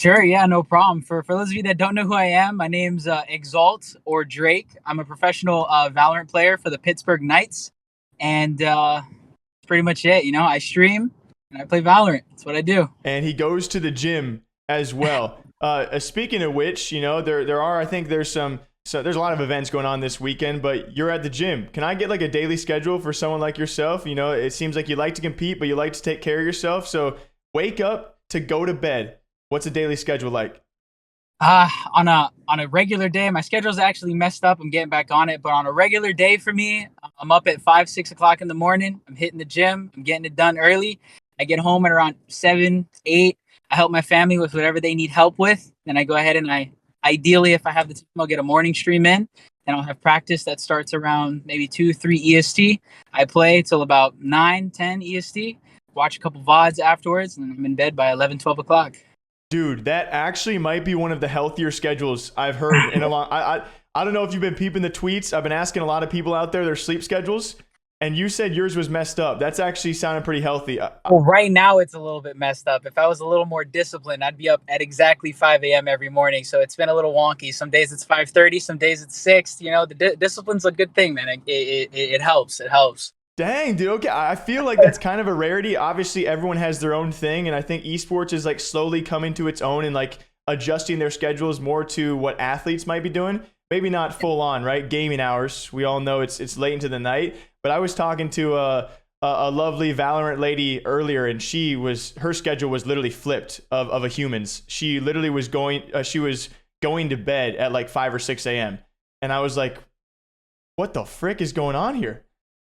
Sure, yeah, no problem. For those of you that don't know who I am, my name's Exalt or Drake. I'm a professional Valorant player for the Pittsburgh Knights, and that's pretty much it. I stream and I play Valorant. That's what I do. And he goes to the gym as well. Speaking of which, there are, I think there's there's a lot of events going on this weekend, but you're at the gym. Can I get like a daily schedule for someone like yourself? It seems like you like to compete, but you like to take care of yourself. So wake up to go to bed. What's a daily schedule like? On a regular day, my schedule's actually messed up. I'm getting back on it, but on a regular day for me, I'm up at 5, 6 o'clock in the morning. I'm hitting the gym. I'm getting it done early. I get home at around 7, 8. I help my family with whatever they need help with. Then I go ahead and ideally, if I have the time, I'll get a morning stream in. Then I'll have practice that starts around maybe 2, 3 EST. I play till about 9, 10 EST. Watch a couple VODs afterwards, and then I'm in bed by 11, 12 o'clock. Dude, that actually might be one of the healthier schedules I've heard in a long. I don't know if you've been peeping the tweets. I've been asking a lot of people out there their sleep schedules, and you said yours was messed up. That's actually sounding pretty healthy. Well, right now it's a little bit messed up. If I was a little more disciplined, I'd be up at exactly 5 a.m. every morning. So it's been a little wonky. Some days it's 5:30, some days it's 6. The discipline's a good thing, man. It helps. It helps. Dang, dude. Okay, I feel like that's kind of a rarity. Obviously, everyone has their own thing, and I think esports is like slowly coming to its own and like adjusting their schedules more to what athletes might be doing. Maybe not full on, right? Gaming hours. We all know it's late into the night. But I was talking to a lovely Valorant lady earlier, and her schedule was literally flipped of a human's. She literally was going to bed at like 5 or 6 a.m. And I was like, what the frick is going on here?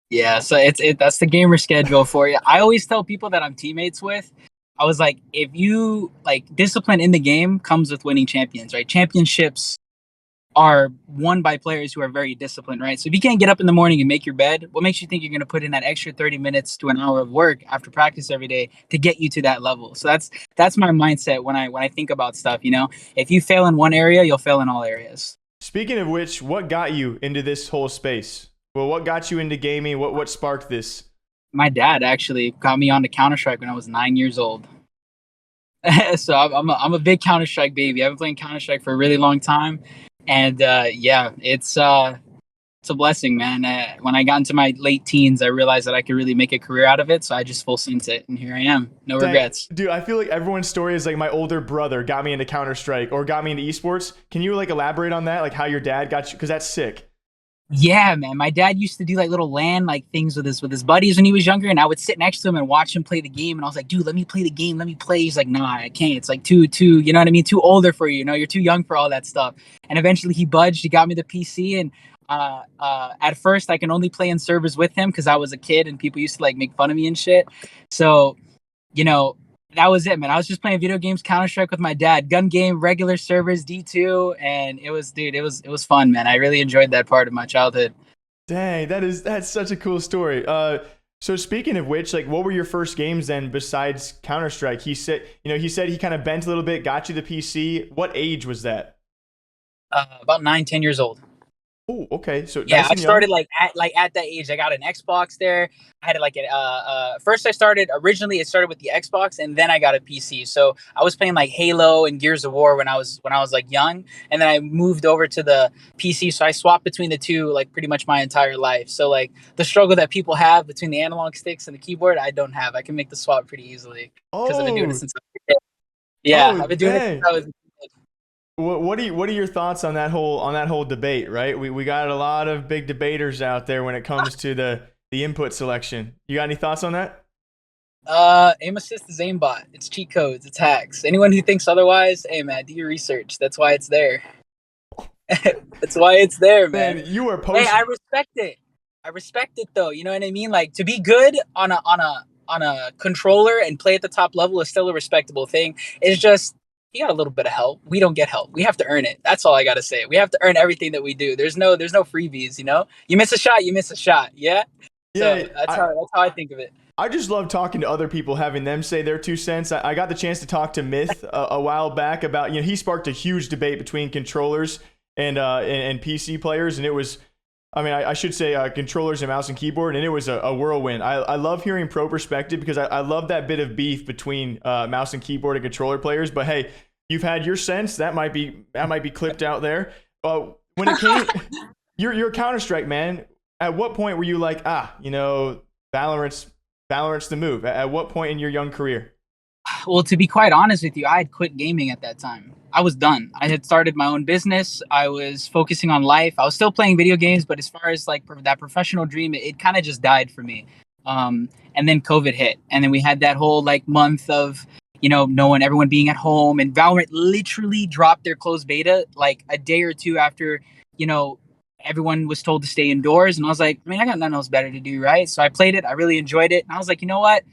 Yeah, so that's the gamer schedule for you. I always tell people that I'm teammates with, I was like, if you discipline in the game comes with winning champions, right? Championships are won by players who are very disciplined, right? So if you can't get up in the morning and make your bed, what makes you think you're going to put in that extra 30 minutes to an hour of work after practice every day to get you to that level? So that's my mindset when I think about stuff. If you fail in one area, you'll fail in all areas. Speaking of which, what got you into this whole space? Well, what got you into gaming? What sparked this? My dad actually got me onto Counterstrike when I was 9 years old. So I'm a big Counterstrike baby. I've been playing Counterstrike for a really long time, and yeah, it's a blessing, man. When I got into my late teens, I realized that I could really make a career out of it. So I just full sent it, and here I am. No regrets. Dude, I feel like everyone's story is like my older brother got me into Counter-Strike or got me into esports. Can you elaborate on that? Like how your dad got you? Because that's sick. Yeah, man. My dad used to do little LAN things with his buddies when he was younger, and I would sit next to him and watch him play the game. And I was like, dude, let me play the game. Let me play. He's like, nah, I can't. It's like too, you know what I mean? Too older for you. You're too young for all that stuff. And eventually he budged. He got me the PC, and at first I can only play in servers with him because I was a kid and people used to make fun of me and shit. So, that was it, man. I was just playing video games, Counter-Strike with my dad, gun game, regular servers, D2, and it was fun, man. I really enjoyed that part of my childhood. Dang, that's such a cool story. So speaking of which, what were your first games then besides Counter-Strike? He said he kind of bent a little bit, got you the PC. What age was that? About 9, 10 years old. Oh, okay. So yeah, nice I started at that age. I got an Xbox there. I had first originally it started with the Xbox, and then I got a PC. So I was playing Halo and Gears of War when I was young, and then I moved over to the PC. So I swapped between the two pretty much my entire life. So the struggle that people have between the analog sticks and the keyboard, I don't have. I can make the swap pretty easily because I've been doing it since I was a kid. Yeah, I've been doing it since I was a kid. What are your thoughts on that whole debate, right? We got a lot of big debaters out there when it comes to the input selection. You got any thoughts on that? Aim assist is aimbot. It's cheat codes. It's hacks. Anyone who thinks otherwise, hey man, do your research. That's why it's there. That's why it's there, man. You are posting. Hey, I respect it though. You know what I mean? To be good on a controller and play at the top level is still a respectable thing. It's just you got a little bit of help. We don't get help. We have to earn it. That's all I gotta say. We have to earn everything that we do. There's no freebies. You miss a shot, you miss a shot. Yeah. Yeah. So that's how I think of it. I just love talking to other people, having them say their 2 cents. I got the chance to talk to Myth a while back about he sparked a huge debate between controllers and PC players, and it was. I should say controllers and mouse and keyboard, and it was a whirlwind. I love hearing pro perspective because I love that bit of beef between mouse and keyboard and controller players. But hey, you've had your sense. That might be clipped out there. When it came, you're a Counterstrike man. At what point were you like, Valorant's the move? At what point in your young career? Well, to be quite honest with you, I had quit gaming at that time. I was done. I had started my own business. I was focusing on life. I was still playing video games, but as far as like that professional dream, it kind of just died for me. And then COVID hit, and then we had that whole like month of everyone being at home, and Valorant literally dropped their closed beta like a day or two after everyone was told to stay indoors, and I was like, I got nothing else better to do, right? So I played it. I really enjoyed it, and I was like, you know what?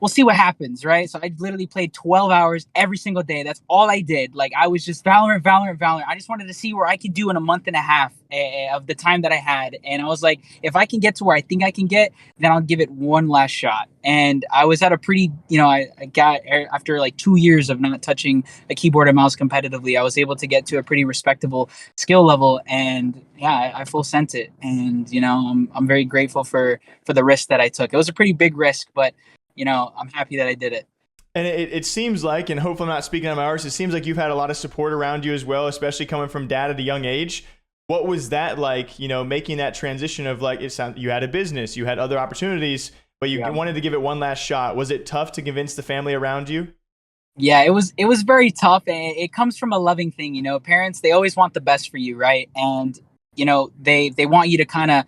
We'll see what happens, right? So I literally played 12 hours every single day. That's all I did. Like, I was just Valorant. I just wanted to see where I could do in a month and a half of the time that I had. And I was like, if I can get to where I think I can get, then I'll give it one last shot. And I was at a pretty, I got, after like 2 years of not touching a keyboard and mouse competitively, I was able to get to a pretty respectable skill level. And yeah, I full sent it. And, I'm very grateful for the risk that I took. It was a pretty big risk, but I'm happy that I did it. And it seems like, and hopefully I'm not speaking on my arse, it seems like you've had a lot of support around you as well, especially coming from dad at a young age. What was that like, making that transition of like, you had a business, you had other opportunities, but you wanted to give it one last shot. Was it tough to convince the family around you? Yeah, it was very tough. And it comes from a loving thing, parents, they always want the best for you, right? And, they want you to kind of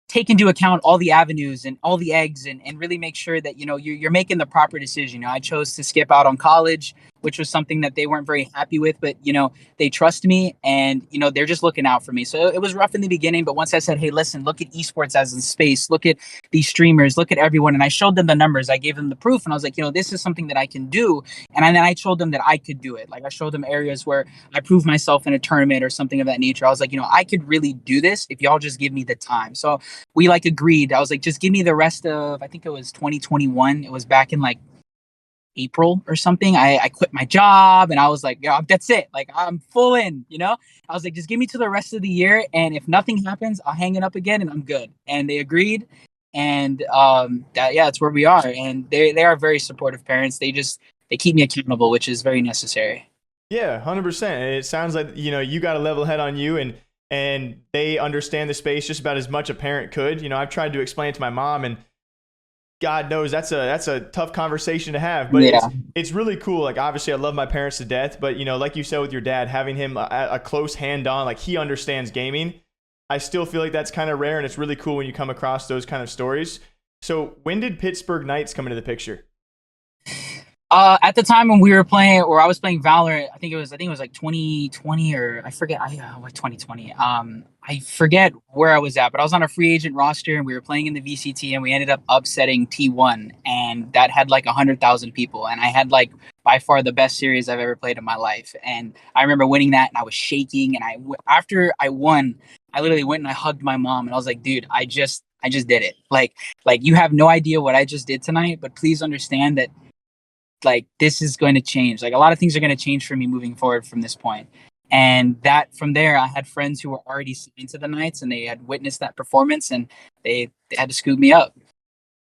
take into account all the avenues and all the eggs, and really make sure that you're making the proper decision. I chose to skip out on college, which was something that they weren't very happy with, but they trust me, and they're just looking out for me. So it was rough in the beginning, but once I said, hey, listen, look at esports as a space, look at these streamers, look at everyone, and I showed them the numbers, I gave them the proof, and I was like, this is something that I can do. And then I showed them that I could do it. Like, I showed them areas where I proved myself in a tournament or something of that nature. I was like, I could really do this if y'all just give me the time. So we like agreed. I was like, just give me the rest of, I think it was 2021. It was back in like April or something. I quit my job, and I was like, yeah, that's it. Like, I'm full in, I was like, just give me to the rest of the year. And if nothing happens, I'll hang it up again and I'm good. And they agreed. And that's where we are. And they are very supportive parents. They keep me accountable, which is very necessary. Yeah, 100%. It sounds like, you got a level head on you, and they understand the space just about as much a parent could. I've tried to explain it to my mom, and God knows that's a tough conversation to have, but yeah. it's really cool. Like, obviously I love my parents to death, but like you said with your dad, having him a close hand on, like, he understands gaming. I still feel like that's kind of rare, and it's really cool when you come across those kind of stories. So when did Pittsburgh Knights come into the picture? At the time when we were playing, or I was playing Valorant, I think it was like 2020, or I forget. Like 2020. I forget where I was at, but I was on a free agent roster, and we were playing in the VCT, and we ended up upsetting T1, and that had like 100,000 people, and I had like by far the best series I've ever played in my life. And I remember winning that, and I was shaking. And after I won, I literally went and I hugged my mom, and I was like, dude, I just did it. Like you have no idea what I just did tonight, but please understand that, like, this is going to change. Like, a lot of things are going to change for me moving forward from this point. And that from there, I had friends who were already into the Knights, and they had witnessed that performance, and they had to scoop me up.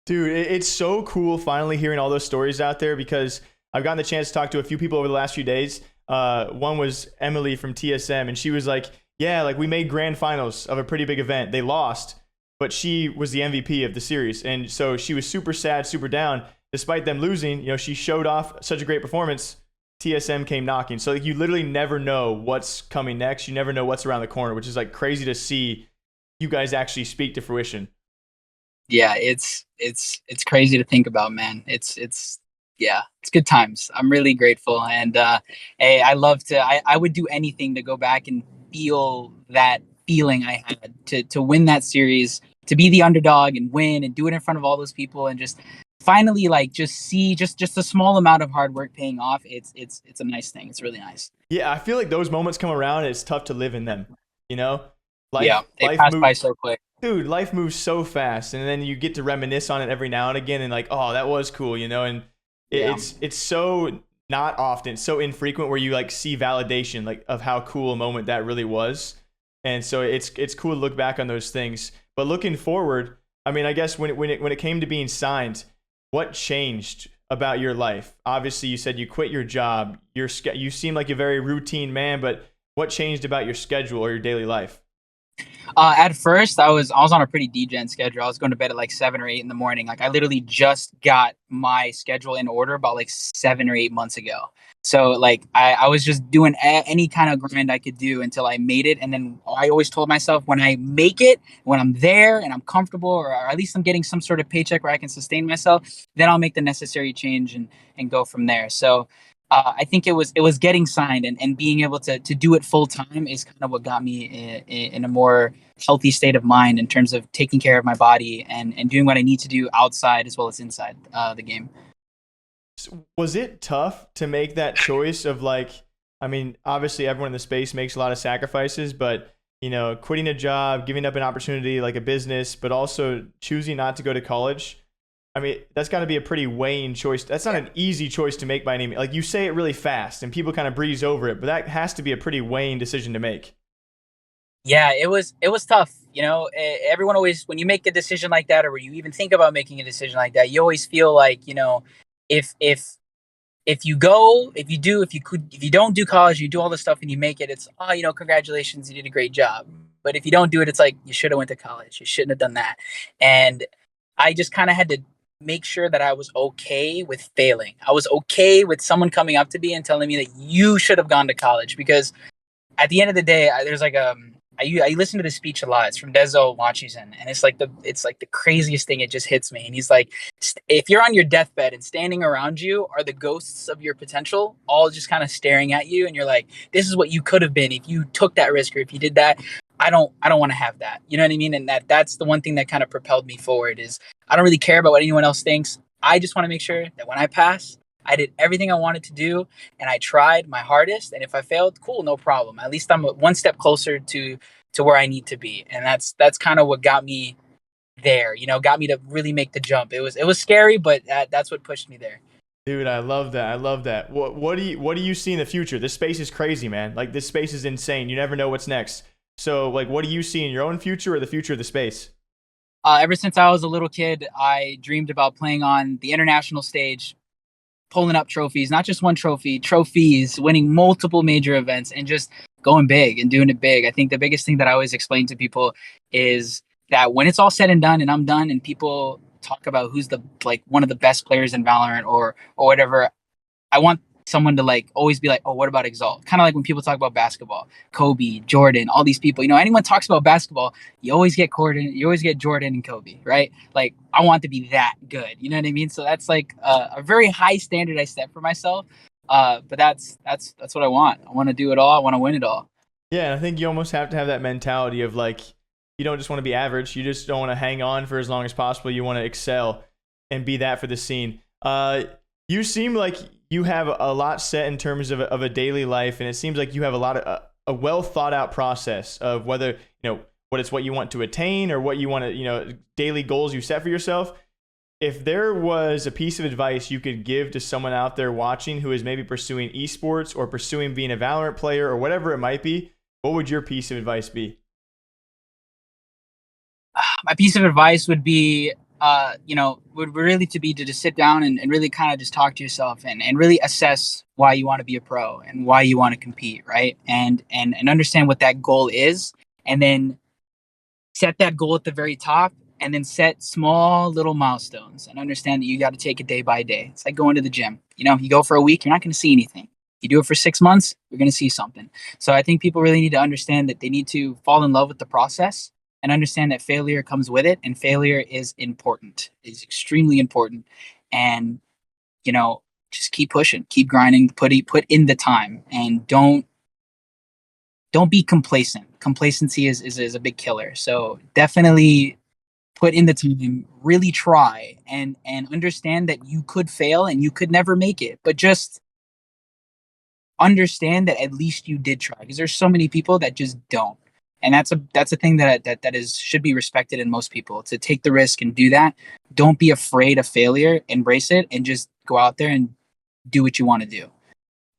Dude, it's so cool finally hearing all those stories out there, because I've gotten the chance to talk to a few people over the last few days. One was Emily from TSM, and she was like, yeah, like, we made grand finals of a pretty big event. They lost, but she was the MVP of the series. And so she was super sad, super down. Despite them losing, she showed off such a great performance. TSM came knocking. So, like, you literally never know what's coming next. You never know what's around the corner, which is like crazy to see you guys actually speak to fruition. Yeah, it's crazy to think about, man. It's good times. I'm really grateful. And hey, I would do anything to go back and feel that feeling I had to win that series, to be the underdog and win and do it in front of all those people, and just finally, like, just see just a small amount of hard work paying off. It's a nice thing. It's really nice. Yeah, I feel like those moments come around, and it's tough to live in them. They pass by so quick. Dude, life moves so fast, and then you get to reminisce on it every now and again, and like, oh, that was cool, and it's so not often, so infrequent where you like see validation like of how cool a moment that really was. And so it's cool to look back on those things. But looking forward, I mean, I guess when it came to being signed, what changed about your life? Obviously, you said you quit your job. You seem like a very routine man, but what changed about your schedule or your daily life? At first, I was on a pretty degen schedule. I was going to bed at like 7 or 8 in the morning. Like I literally just got my schedule in order about like 7 or 8 months ago. So like I was just doing any kind of grind I could do until I made it. And then I always told myself when I make it, when I'm there and I'm comfortable, or at least I'm getting some sort of paycheck where I can sustain myself, then I'll make the necessary change and go from there. So I think it was getting signed and being able to do it full time is kind of what got me in a more healthy state of mind in terms of taking care of my body and doing what I need to do outside as well as inside the game. Was it tough to make that choice of like, I mean, obviously everyone in the space makes a lot of sacrifices, but quitting a job, giving up an opportunity like a business, but also choosing not to go to college. I mean, that's got to be a pretty weighing choice. That's not an easy choice to make by any means. Like you say it really fast and people kind of breeze over it, but that has to be a pretty weighing decision to make. Yeah, it was tough. Everyone always, when you make a decision like that, or when you even think about making a decision like that, you always feel like, if you go, if you don't do college, you do all this stuff and you make it, it's, oh, congratulations, you did a great job. But if you don't do it, it's like, you should have went to college. You shouldn't have done that. And I just kind of had to make sure that I was okay with failing. I was okay with someone coming up to me and telling me that you should have gone to college, because at the end of the day, there's like I listen to this speech a lot. It's from Dezo Wachisen, and it's like the craziest thing. It just hits me, and he's like, if you're on your deathbed and standing around you are the ghosts of your potential, all just kind of staring at you, and you're like, this is what you could have been if you took that risk or if you did that. I don't want to have that. You know what I mean? And that's the one thing that kind of propelled me forward is I don't really care about what anyone else thinks. I just want to make sure that when I pass, I did everything I wanted to do and I tried my hardest. And if I failed, cool, no problem. At least I'm one step closer to where I need to be. And that's kind of what got me there, got me to really make the jump. It was scary, but that's what pushed me there. Dude, I love that. I love that. What do you see in the future? This space is crazy, man. Like this space is insane. You never know what's next. So like what do you see in your own future or the future of the space? Ever since I was a little kid, I dreamed about playing on the international stage, pulling up trophies, not just one trophy, trophies, winning multiple major events, and just going big and doing it big. I think the biggest thing that I always explain to people is that when it's all said and done and I'm done and people talk about who's the like one of the best players in Valorant or whatever, I want someone to like always be like, oh, what about Exalt? Kind of like when people talk about basketball, Kobe, Jordan, all these people. Anyone talks about basketball, you always get Jordan and Kobe, right? Like I want to be that good. You know what I mean? So that's like a very high standard I set for myself. But that's what I want. I want to do it all. I want to win it all. Yeah, and I think you almost have to have that mentality of like you don't just want to be average. You just don't want to hang on for as long as possible. You want to excel and be that for the scene. You seem like you have a lot set in terms of a daily life, and it seems like you have a lot of a well thought out process of whether what you want to attain or what you want to daily goals you set for yourself. If there was a piece of advice you could give to someone out there watching who is maybe pursuing esports or pursuing being a Valorant player or whatever it might be, what would your piece of advice be? My piece of advice would be, would really to be to just sit down and really kind of just talk to yourself and really assess why you want to be a pro and why you want to compete, right? And understand what that goal is, and then set that goal at the very top, and then set small little milestones and understand that you got to take it day by day. It's like going to the gym. You go for a week, you're not going to see anything. You do it for 6 months, you're going to see something. So I think people really need to understand that they need to fall in love with the process and understand that failure comes with it, and failure is important. It's extremely important. And, just keep pushing, keep grinding, put in the time, and don't be complacent. Complacency is a big killer. So definitely put in the time, really try and understand that you could fail and you could never make it, but just understand that at least you did try, because there's so many people that just don't. And that's a thing that is should be respected in most people, to take the risk and do that. Don't be afraid of failure, embrace it, and just go out there and do what you want to do.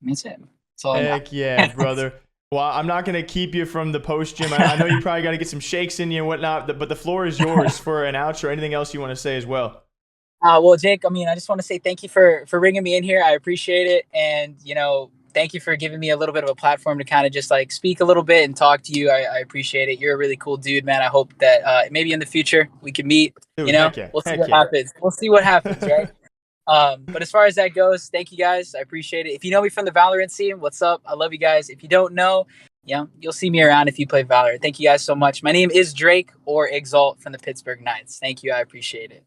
And that's it. That's all I got. Heck yeah, brother. Well, I'm not going to keep you from the post gym. I know you probably got to get some shakes in you and whatnot, but the floor is yours for an outro. Anything else you want to say as well? Well, Jake, I mean, I just want to say thank you for bringing me in here. I appreciate it, and thank you for giving me a little bit of a platform to kind of just like speak a little bit and talk to you. I appreciate it. You're a really cool dude, man. I hope that maybe in the future we can meet. Dude, heck yeah. We'll see Heck what yeah. happens. We'll see what happens, right? But as far as that goes, thank you guys. I appreciate it. If you know me from the Valorant scene, what's up? I love you guys. If you don't know, you'll see me around if you play Valorant. Thank you guys so much. My name is Drake or Exalt from the Pittsburgh Knights. Thank you. I appreciate it.